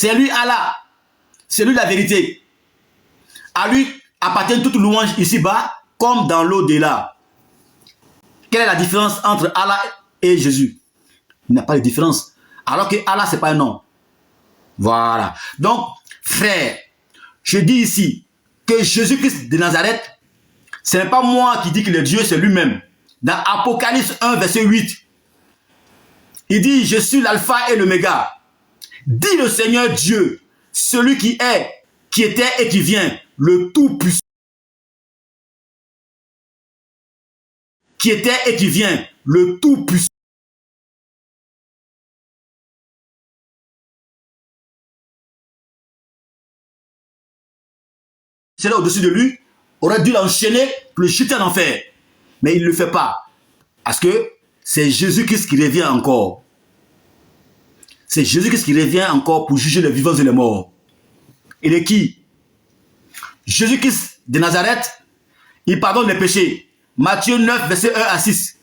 C'est lui Allah. C'est lui la vérité. À lui appartient toute louange ici-bas comme dans l'au-delà. Quelle est la différence entre Allah et Jésus? Il n'y a pas de différence. Alors que Allah, ce n'est pas un nom. Voilà. Donc, frère, je dis ici que Jésus-Christ de Nazareth, ce n'est pas moi qui dis que le Dieu, c'est lui-même. Dans Apocalypse 1, verset 8, il dit, je suis l'alpha et l'oméga. Dit le Seigneur Dieu, celui qui est, qui était et qui vient, le Tout-Puissant. Qui était et qui vient, le Tout-Puissant. C'est là au-dessus de lui, aurait dû l'enchaîner pour le jeter en enfer. Mais il ne le fait pas. Parce que c'est Jésus-Christ qui revient encore. C'est Jésus-Christ qui revient encore pour juger les vivants et les morts. Il est qui? Jésus-Christ de Nazareth, il pardonne les péchés. Matthieu 9, verset 1 à 6.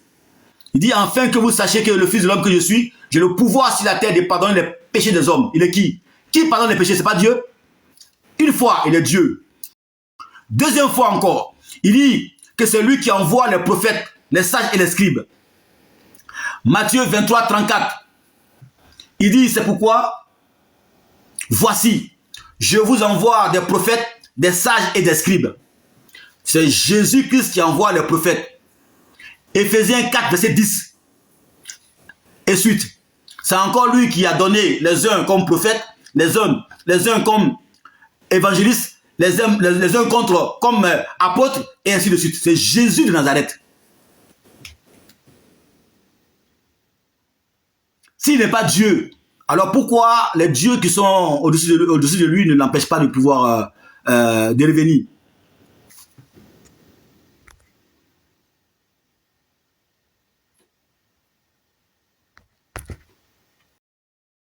Il dit, enfin que vous sachiez que le Fils de l'homme que je suis, j'ai le pouvoir sur la terre de pardonner les péchés des hommes. Il est qui? Qui pardonne les péchés? Ce n'est pas Dieu. Une fois, il est Dieu. Deuxième fois encore, il dit que c'est lui qui envoie les prophètes, les sages et les scribes. Matthieu 23, 34. Il dit, c'est pourquoi, voici, je vous envoie des prophètes, des sages et des scribes. C'est Jésus-Christ qui envoie les prophètes. Éphésiens 4, verset 10. Et suite. C'est encore lui qui a donné les uns comme prophètes, les uns comme évangélistes, les uns contre comme apôtres, et ainsi de suite. C'est Jésus de Nazareth. S'il n'est pas Dieu, alors pourquoi les dieux qui sont au-dessus de lui ne l'empêchent pas de pouvoir de revenir?